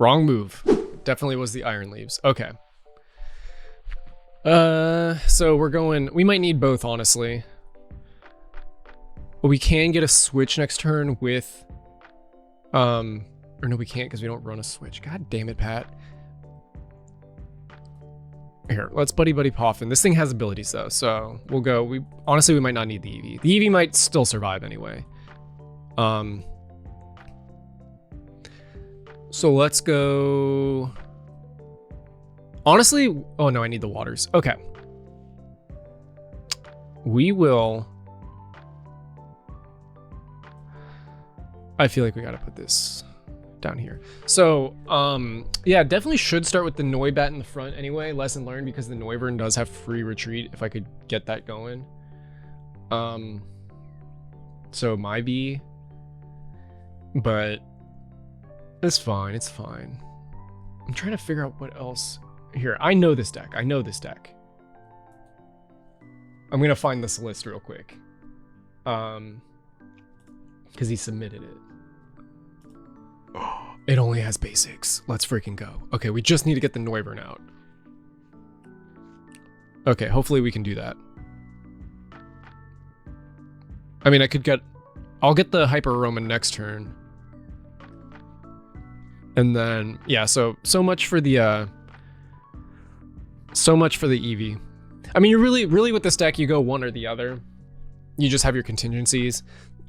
Wrong move. Definitely was the Iron Leaves. Okay. So we're going... We might need both, honestly. But we can get a switch next turn with... Or no, we can't because we don't run a switch. God damn it, Pat. Here, let's Buddy Poffin. This thing has abilities, though, so we'll go... Honestly, we might not need the Eevee. The Eevee might still survive anyway. So let's go... Honestly, oh no, I need the waters. Okay. We will... I feel like we gotta put this down here. So, yeah, definitely should start with the Noibat in the front anyway. Lesson learned, because the Noivern does have free retreat if I could get that going. So my B. But it's fine, it's fine. I'm trying to figure out what else... Here, I know this deck. I'm gonna find this list real quick. Because he submitted it. It only has basics. Let's freaking go. Okay, we just need to get the Noivern out. Okay, hopefully we can do that. I mean, I'll get the Hyper Aroma next turn. And then, yeah, so much for the Eevee. I mean, you really with this deck, you go one or the other. You just have your contingencies.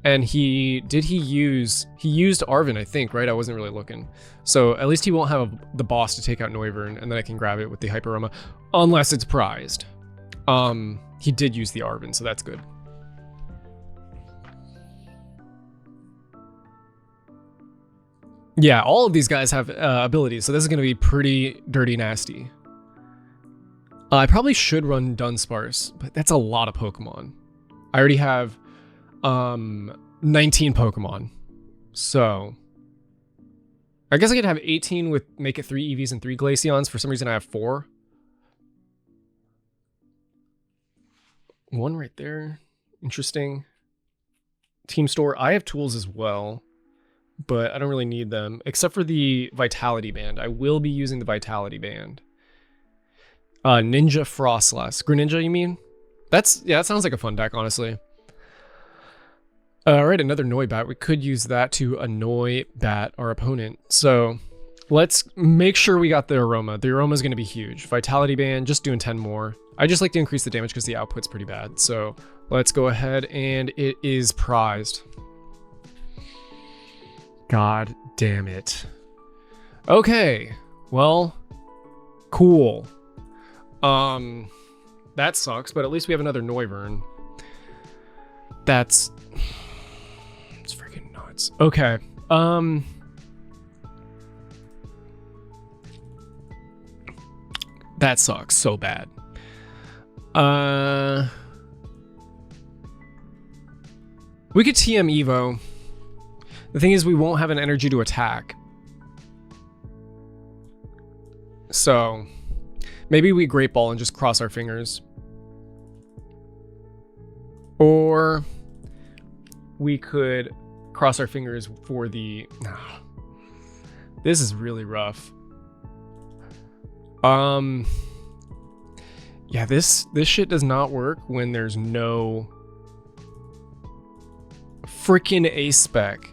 And he used Arven, I think, right? I wasn't really looking. So at least he won't have the boss to take out Noivern, and then I can grab it with the Hyper Aroma, unless it's prized. He did use the Arven, so that's good. Yeah, all of these guys have abilities, so this is going to be pretty dirty nasty. I probably should run Dunsparce, but that's a lot of Pokemon. I already have 19 Pokemon. So I guess I could have 18 with make it 3 Eevees and 3 Glaceons. For some reason I have 4. One right there. Interesting. Team Store. I have tools as well, but I don't really need them except for the Vitality Band. I will be using the Vitality Band. Ninja Frostlass. Greninja, you mean? Yeah, that sounds like a fun deck, honestly. All right, another Noibat. We could use that to annoy our opponent. So let's make sure we got the Aroma. The Aroma is going to be huge. Vitality Band, just doing 10 more. I just like to increase the damage because the output's pretty bad. So let's go ahead, and it is prized. God damn it. Okay, well, cool. That sucks, but at least we have another Noivern. It's freaking nuts. Okay. That sucks so bad. We could TM Evo. The thing is, we won't have an energy to attack. So maybe we Great Ball and just cross our fingers. Or we could cross our fingers for the... This is really rough. Yeah, this shit does not work when there's no freaking ace spec.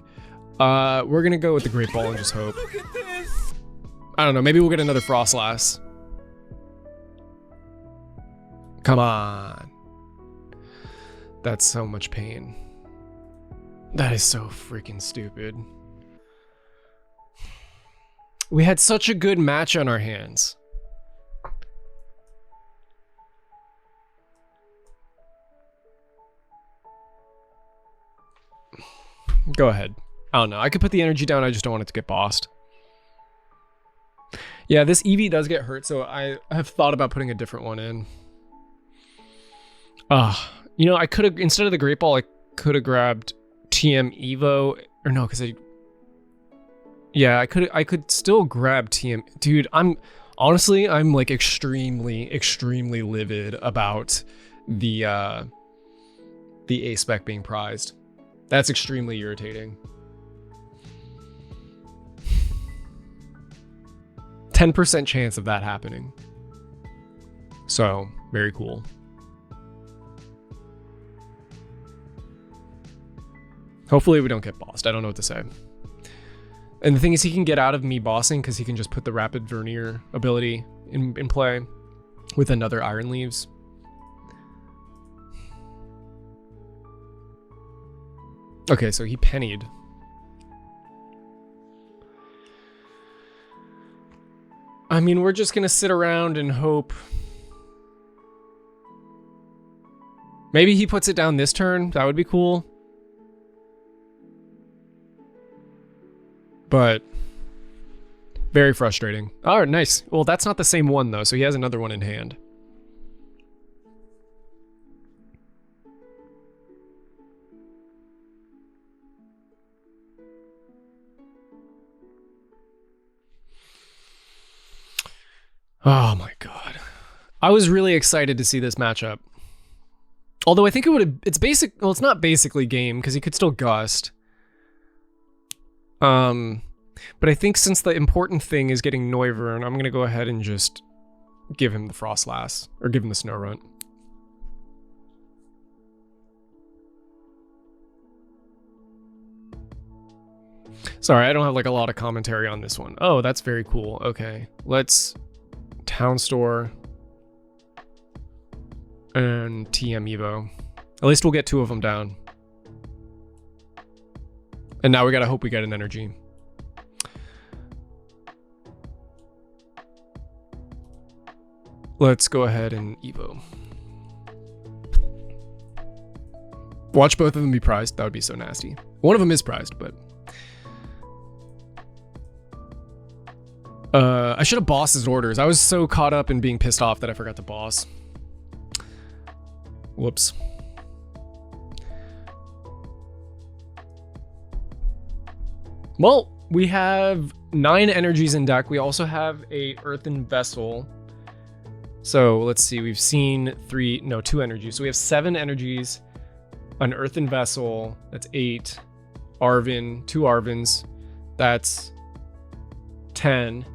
We're gonna go with the Great Ball and just hope. I don't know, maybe we'll get another Frostlass. Come on. That's so much pain. That is so freaking stupid. We had such a good match on our hands. Go ahead. I don't know. I could put the energy down. I just don't want it to get bossed. Yeah, this Eevee does get hurt, so I have thought about putting a different one in. You know, I could have, instead of the Great Ball, I could have grabbed TM Evo, or no, because yeah, I could still grab TM. Dude, I'm like extremely livid about the A spec being prized. That's extremely irritating. 10% chance of that happening. So, very cool. Hopefully we don't get bossed. I don't know what to say. And the thing is, he can get out of me bossing because he can just put the Rapid Vernier ability in play with another Iron Leaves. Okay, so he pennied. I mean, we're just gonna sit around and hope. Maybe he puts it down this turn. That would be cool. But very frustrating. All right, nice. Well, that's not the same one though, so he has another one in hand. Oh my god. I was really excited to see this matchup. Although I think it would have, it's basic, well, it's not basically game because he could still gust. But I think since the important thing is getting Noivern, I'm going to go ahead and just give him the Frostlass, or give him the Snow Runt. Sorry, I don't have like a lot of commentary on this one. Oh, that's very cool. Okay, let's Town Store and TM Evo. At least we'll get 2 of them down. And now we gotta hope we get an energy. Let's go ahead and Evo. Watch both of them be prized. That would be so nasty. One of them is prized, but... I should have bossed his orders. I was so caught up in being pissed off that I forgot to boss. Whoops. Well, we have 9 energies in deck. We also have a Earthen Vessel. So let's see, we've seen 2 energies. So we have 7 energies, an Earthen Vessel, that's 8, Arven, 2 Arvens, that's 10,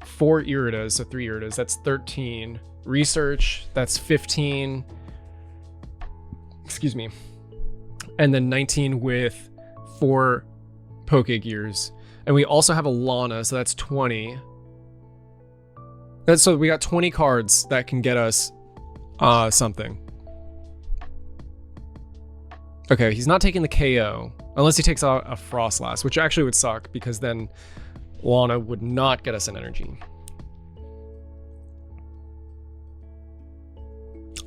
4 Iridas, so 3 Iridas, that's 13, Research, that's 15, excuse me, and then 19 with 4 Pokegears. And we also have a Lana, so that's 20. So we got 20 cards that can get us something. Okay, he's not taking the KO, unless he takes out a Frostlass, which actually would suck, because then Lana would not get us an energy.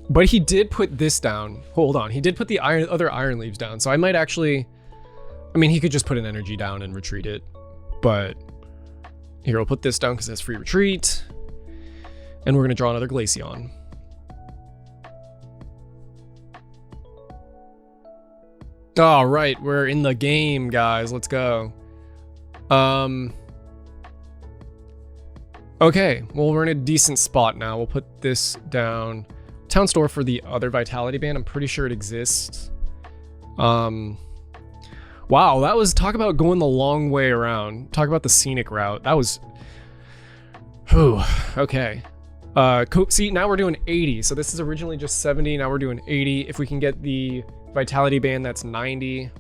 But he did put this down. Hold on, he did put the other Iron Leaves down, so I might actually... I mean, he could just put an energy down and retreat it, but here, we'll put this down because it has free retreat, and we're going to draw another Glaceon. All right, we're in the game, guys. Let's go. Okay, well, we're in a decent spot now. We'll put this down. Town Store for the other Vitality Band. I'm pretty sure it exists. Wow, that was, talk about going the long way around. Talk about the scenic route. That was, whew, okay. See, now we're doing 80. So this is originally just 70. Now we're doing 80. If we can get the Vitality Band, that's 90.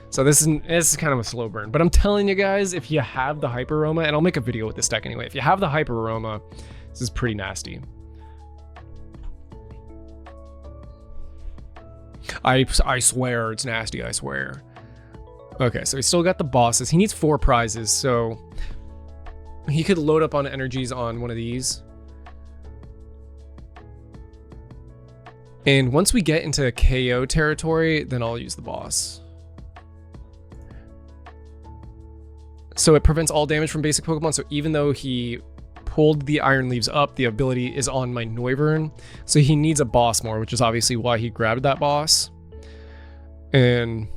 So this is kind of a slow burn. But I'm telling you guys, if you have the Hyper Aroma, and I'll make a video with this deck anyway. If you have the Hyper Aroma, this is pretty nasty. I swear it's nasty, I swear. Okay, so he's still got the bosses. He needs 4 prizes, so he could load up on energies on one of these. And once we get into KO territory, then I'll use the boss. So it prevents all damage from basic Pokemon, so even though he pulled the Iron Leaves up, the ability is on my Noivern. So he needs a boss more, which is obviously why he grabbed that boss. And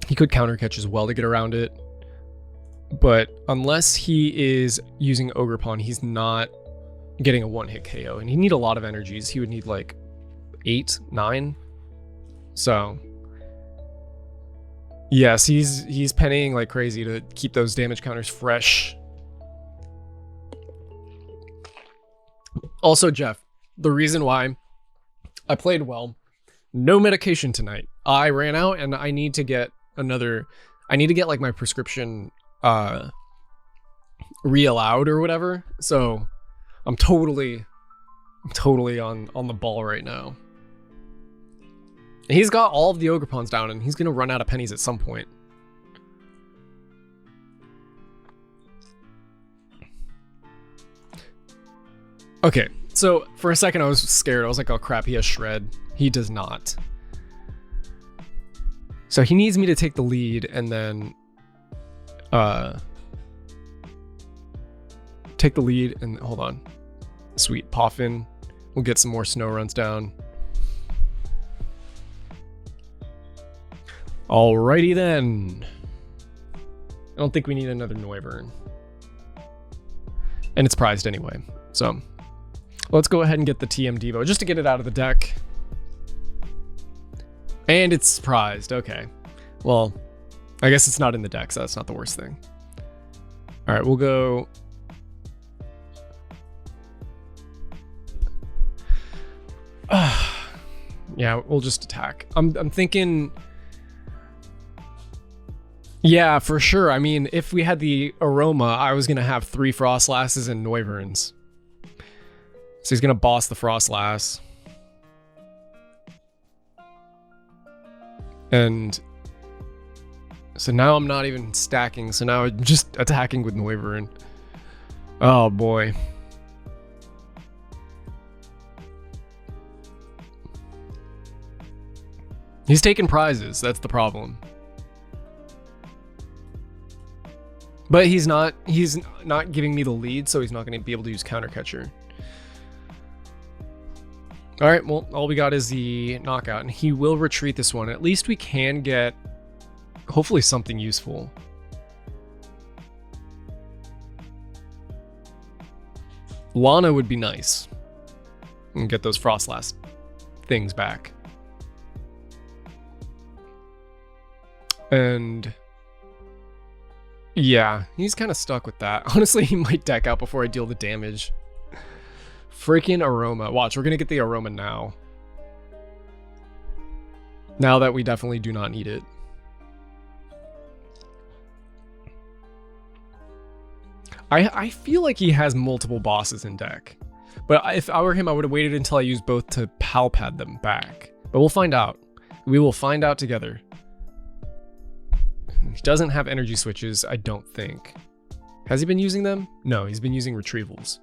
he could counter catch as well to get around it. But unless he is using Ogerpon, he's not getting a one-hit KO. And he'd need a lot of energies. He would need like 8, 9. So yes, he's pennying like crazy to keep those damage counters fresh. Also, Jeff, the reason why I played well, no medication tonight. I ran out and I need to get another, I need to get like my prescription re-allowed or whatever. So I'm totally on the ball right now. And he's got all of the Ogrepons down and he's going to run out of pennies at some point. Okay, so for a second I was scared. I was like, oh crap, he has Shred. He does not. So he needs me to take the lead and then take the lead and hold on. Sweet, Poffin. We'll get some more snow runs down. Alrighty then. I don't think we need another Noivern. And it's prized anyway, so let's go ahead and get the TM Devo just to get it out of the deck. And it's prized, okay. Well, I guess it's not in the deck, so that's not the worst thing. All right, we'll go. Yeah, we'll just attack. I'm thinking. Yeah, for sure. I mean, if we had the Aroma, I was gonna have 3 Frostlasses and Noiverns. So he's gonna boss the Frostlass. And so now I'm not even stacking, so now I'm just attacking with Noivern. Oh boy. He's taking prizes, that's the problem. But he's not giving me the lead, so he's not going to be able to use Counter Catcher. All right, well, all we got is the knockout, and he will retreat this one. At least we can get, hopefully, something useful. Lana would be nice. And get those Frostlass things back. And yeah, he's kind of stuck with that. Honestly, he might deck out before I deal the damage. Freaking Aroma. Watch, we're going to get the Aroma now. Now that we definitely do not need it. I feel like he has multiple bosses in deck. But if I were him, I would have waited until I used both to Palpad them back. But we'll find out. We will find out together. He doesn't have energy switches, I don't think. Has he been using them? No, he's been using retrievals.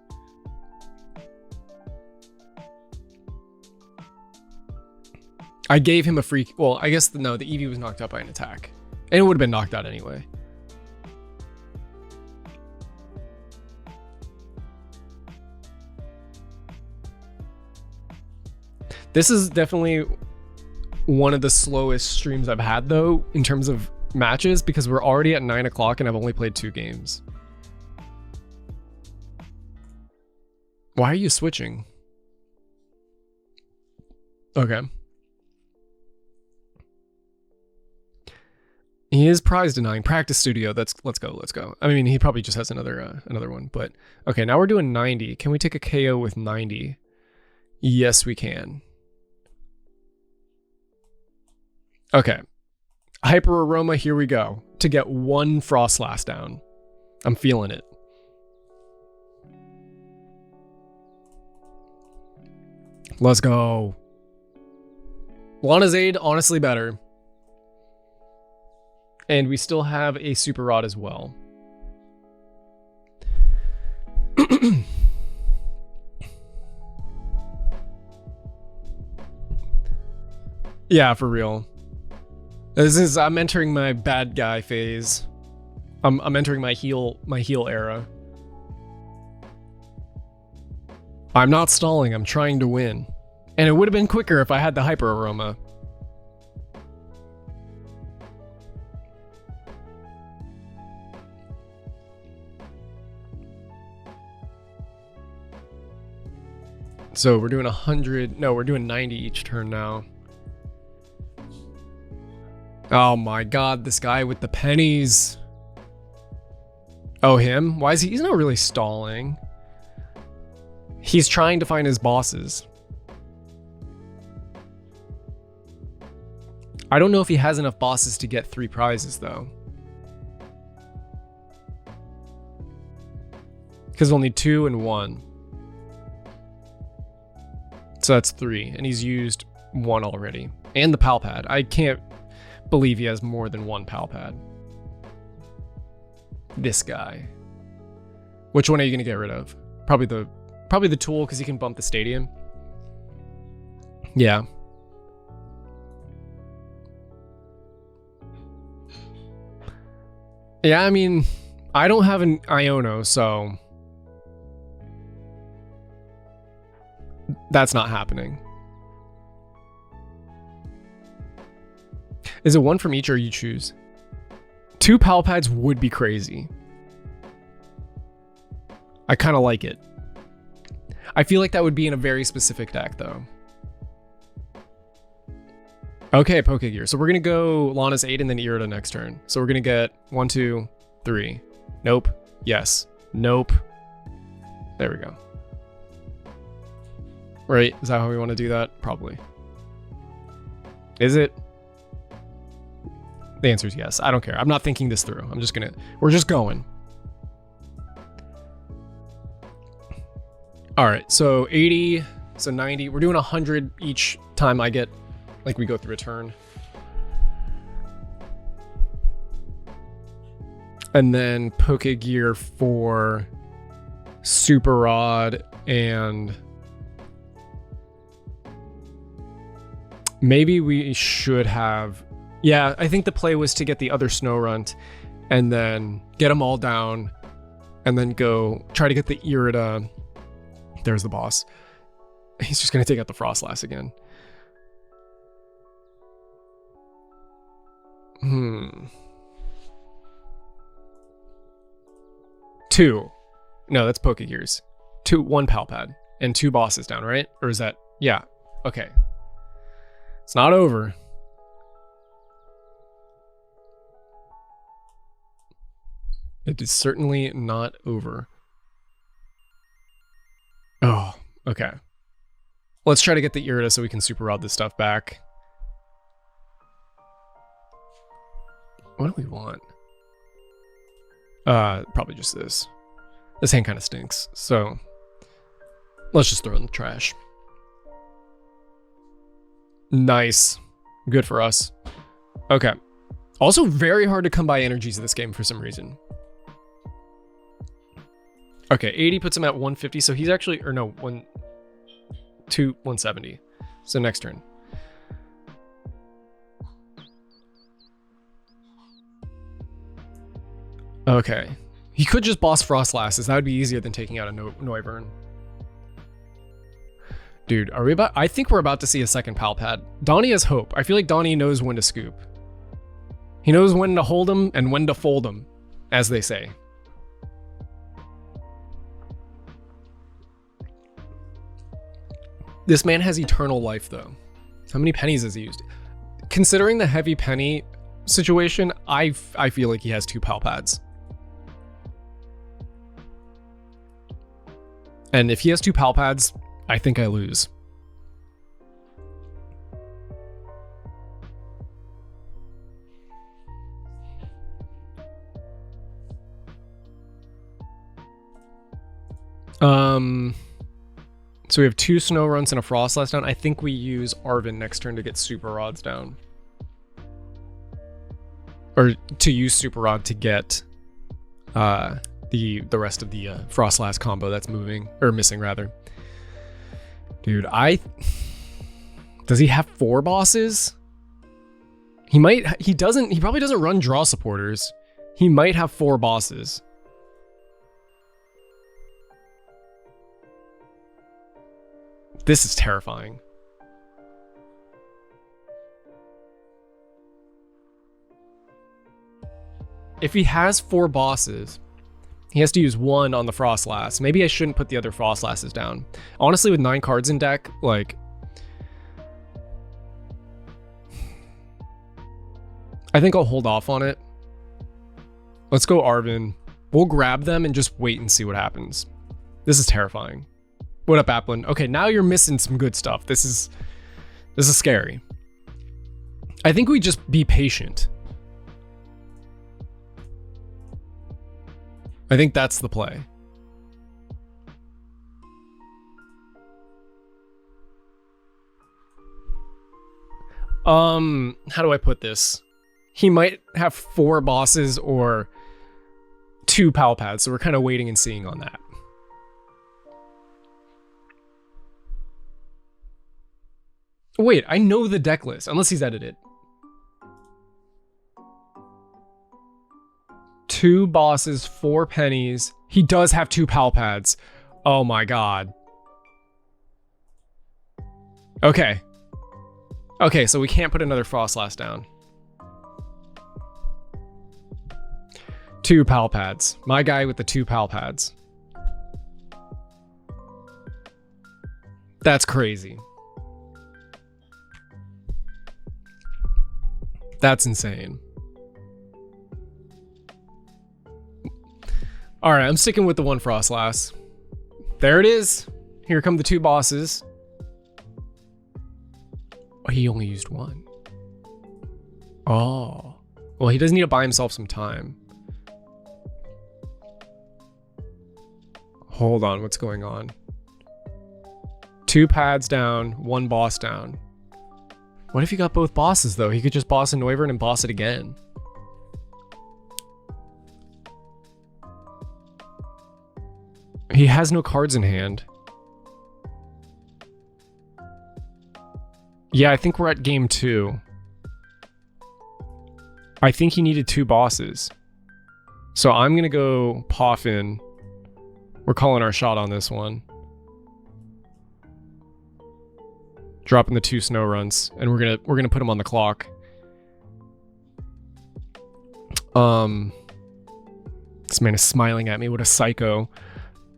I gave him a free... Well, I guess no, the Eevee was knocked out by an attack. And it would have been knocked out anyway. This is definitely one of the slowest streams I've had, though, in terms of matches, because we're already at 9 o'clock and I've only played 2 games. Why are you switching? Okay. He is prize denying. Practice studio. Let's go. I mean, he probably just has another one, but okay, now we're doing 90. Can we take a KO with 90? Yes, we can. Okay. Hyper Aroma, here we go. To get 1 Frostlass down. I'm feeling it. Let's go. Lana's Aid, honestly better. And we still have a Super Rod as well. Yeah, for real. I'm entering my bad guy phase. I'm entering my heal era. I'm not stalling, I'm trying to win. And it would have been quicker if I had the Hyper Aroma. So we're doing 100, no, we're doing 90 each turn now. Oh my god, this guy with the pennies. Oh, him? Why is he? He's not really stalling. He's trying to find his bosses. I don't know if he has enough bosses to get 3 prizes, though. Because we'll need 2 and 1. So that's 3, and he's used 1 already. And the pal pad. I can't believe he has more than 1 pal pad. This guy. Which one are you going to get rid of? Probably the tool, because he can bump the stadium. Yeah. Yeah, I mean, I don't have an Iono, so that's not happening. Is it 1 from each or you choose? 2 pal pads would be crazy. I kind of like it. I feel like that would be in a very specific deck, though. Okay, Pokegear. So we're going to go Lana's 8 and then Irida next turn. So we're going to get 1, 2, 3. Nope. Yes. Nope. There we go. Right? Is that how we want to do that? Probably. Is it? The answer is yes. I don't care. I'm not thinking this through. I'm just going to... We're just going. All right. So 80. So 90. We're doing 100 each time I get... Like we go through a turn. And then Pokegear for Super Rod and maybe we should have... Yeah, I think the play was to get the other Snorunt and then get them all down and then go try to get the Irida. There's the boss. He's just going to take out the Frostlass again. 2. No, that's Pokegears. 1 pal pad and 2 bosses down, right? Or is that... Yeah. Okay. It's not over. It is certainly not over. Oh, okay. Let's try to get the Irida so we can super rod this stuff back. What do we want? Probably just this. This hand kind of stinks, so let's just throw it in the trash. Nice. Good for us. Okay. Also very hard to come by energies in this game for some reason. Okay, 80 puts him at 150, so he's actually, or no, 170. So next turn. Okay. He could just boss Frostlasses. That would be easier than taking out a Noivern. Dude, are we about... I think we're about to see a second pal pad. Donnie has hope. I feel like Donnie knows when to scoop. He knows when to hold him and when to fold him, as they say. This man has eternal life, though. How many pennies has he used? Considering the heavy penny situation, I feel like he has 2 pal pads. And if he has 2 pal pads, I think I lose. So we have 2 Snowrunts and a Frostlass down. I think we use Arven next turn to get Super Rods down. Or to use Super Rod to get the rest of the Frostlass combo that's moving, or missing rather. Dude, does he have 4 bosses? He probably doesn't run draw supporters. He might have 4 bosses. This is terrifying. If he has 4 bosses, he has to use 1 on the Frostlass. Maybe I shouldn't put the other Frostlasses down. Honestly, with 9 cards in deck, like... I think I'll hold off on it. Let's go Arven. We'll grab them and just wait and see what happens. This is terrifying. What up, Applin? Okay, now you're missing some good stuff. This is scary. I think we just be patient. I think that's the play. How do I put this? He might have 4 bosses or 2 pal pads, so we're kind of waiting and seeing on that. Wait, I know the deck list, unless he's edited. 2 bosses, 4 pennies. He does have 2 pal pads. Oh my god. Okay. Okay, so we can't put another Frostlass down. 2 pal pads. My guy with the 2 pal pads. That's crazy. That's insane. Alright, I'm sticking with the 1 Frostlass. There it is. Here come the 2 bosses. Oh, he only used 1. Oh. Well, he does need to buy himself some time. Hold on, what's going on? 2 pads down, 1 boss down. What if he got both bosses, though? He could just boss a Noivern and boss it again. He has no cards in hand. Yeah, I think we're at game 2. I think he needed 2 bosses. So I'm gonna go Poffin. We're calling our shot on this one. Dropping the 2 snow runs, and we're gonna put him on the clock. This man is smiling at me. What a psycho.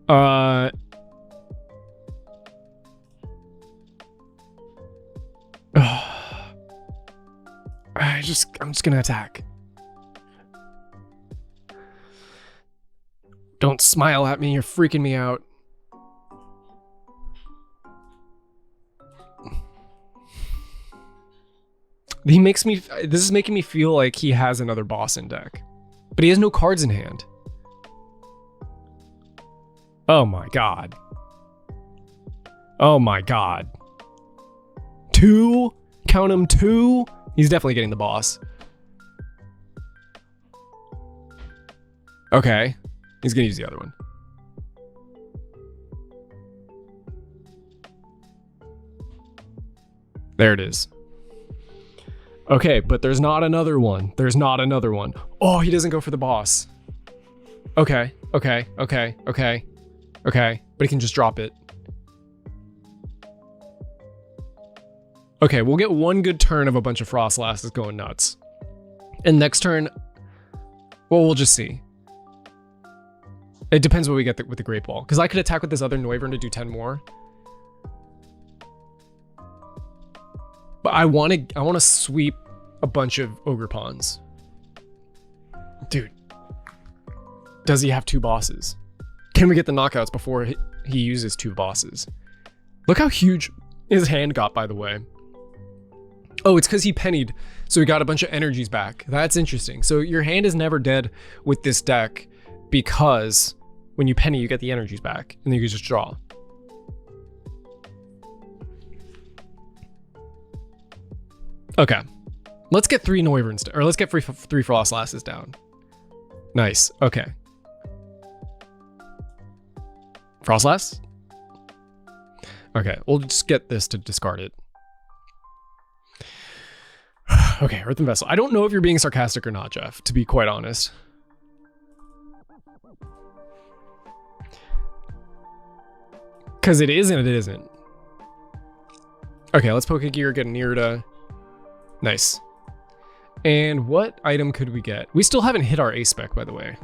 I'm just gonna attack. Don't smile at me, you're freaking me out. This is making me feel like he has another boss in deck. But he has no cards in hand. Oh my god. Oh my god. 2? Count him, 2? He's definitely getting the boss. Okay. He's gonna use the other one. There it is. Okay, but there's not another one. There's not another one. Oh, he doesn't go for the boss. Okay, okay, okay, okay, okay. But he can just drop it. Okay, we'll get 1 good turn of a bunch of Frostlasses going nuts. And next turn, well, we'll just see. It depends what we get with the Great Ball. Because I could attack with this other Noivern to do 10 more. But I want to sweep a bunch of Ogre Pawns. Dude. Does he have 2 bosses? Can we get the knockouts before he uses 2 bosses? Look how huge his hand got, by the way. Oh, it's because he pennied, so he got a bunch of energies back. That's interesting. So your hand is never dead with this deck because when you penny, you get the energies back, and then you can just draw. Okay. Let's get 3 Noiverns, or let's get 3 Frostlasses down. Nice. Okay. Frostlass? Okay, we'll just get this to discard it. Okay, Earthen Vessel. I don't know if you're being sarcastic or not, Jeff, to be quite honest. Because it is and it isn't. Okay, let's Pokegear, get a Nirda. Nice. And what item could we get? We still haven't hit our A-Spec, by the way.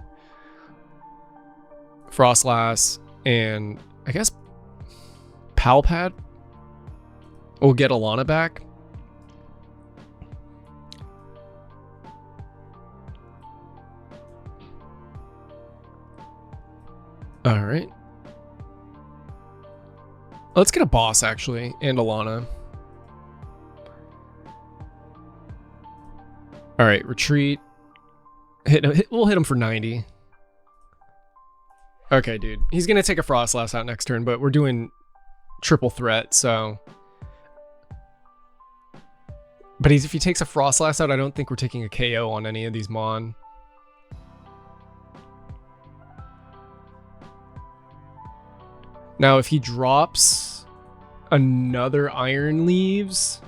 Frostlass and I guess Palpad. We'll get Alana back. All right. Let's get a boss, actually, and Alana. All right, retreat. We'll hit him for 90. Okay, dude. He's going to take a Frostlass out next turn, but we're doing triple threat, so... But if he takes a Frostlass out, I don't think we're taking a KO on any of these Mon. Now, if he drops another Iron Leaves,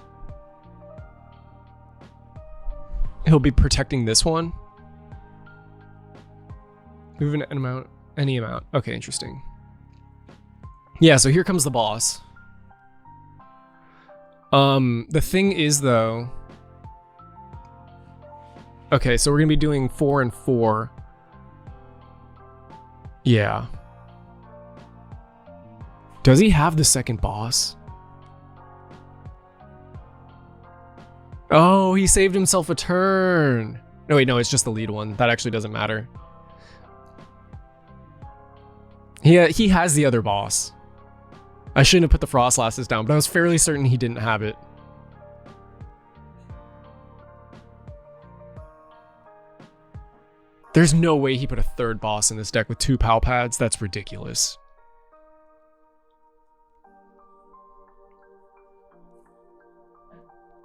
he'll be protecting this one. Move an amount, any amount. Okay, interesting. Yeah, so here comes the boss. The thing is, though... Okay, so we're gonna be doing 4 and 4. Yeah. Does he have the second boss? Oh, he saved himself a turn. No, wait, no, it's just the lead one. That actually doesn't matter. He has the other boss. I shouldn't have put the Frostlasses down, but I was fairly certain he didn't have it. There's no way he put a third boss in this deck with 2 POW pads. That's ridiculous.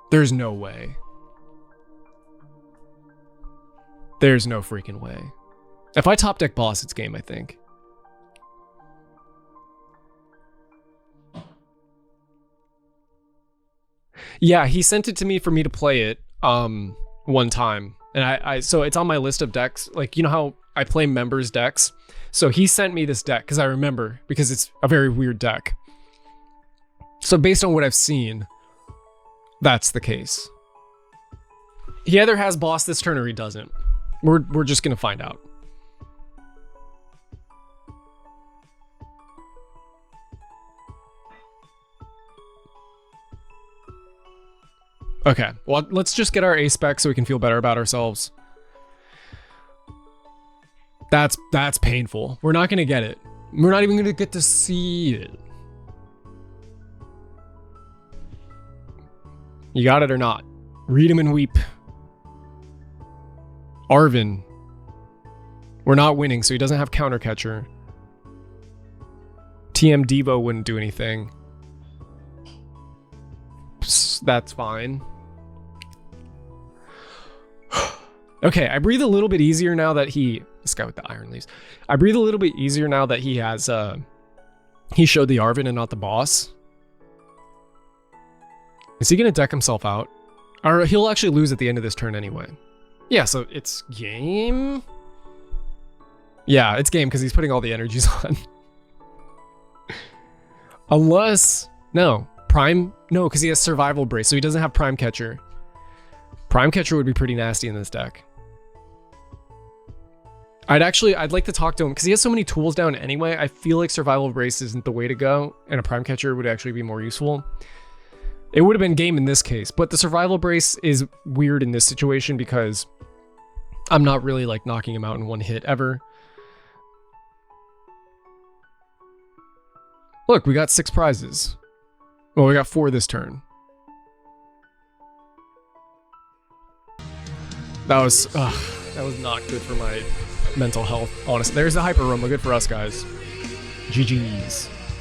There's no way. There's no freaking way. If I top deck boss, it's game, I think. Yeah, he sent it to me for me to play it one time. And so it's on my list of decks. Like, you know how I play members decks? So he sent me this deck because I remember, because it's a very weird deck. So based on what I've seen, that's the case. He either has boss this turn or he doesn't. We're just gonna find out. Okay, well, let's just get our ace back so we can feel better about ourselves. That's painful. We're not gonna get it. We're not even gonna get to see it. You got it or not? Read him and weep. Arvin. We're not winning, so he doesn't have counter catcher. TM Devo wouldn't do anything. Psst, that's fine. Okay, I breathe a little bit easier now that this guy with the Iron Leaves. I breathe a little bit easier now that he has, he showed the Arvin and not the boss. Is he gonna deck himself out? Or he'll actually lose at the end of this turn anyway. Yeah, so it's game? Yeah, it's game because he's putting all the energies on. Unless, no, Prime, no, because he has Survival Brace, so he doesn't have Prime Catcher. Prime Catcher would be pretty nasty in this deck. I'd like to talk to him because he has so many tools down anyway. I feel like Survival Brace isn't the way to go, and a Prime Catcher would actually be more useful. It would have been game in this case, but the Survival Brace is weird in this situation because I'm not really like knocking him out in one hit ever. Look, we got 6 prizes. Well, we got 4 this turn. That was not good for my mental health, honestly. There's the Hyper Room. Good for us, guys. GG's.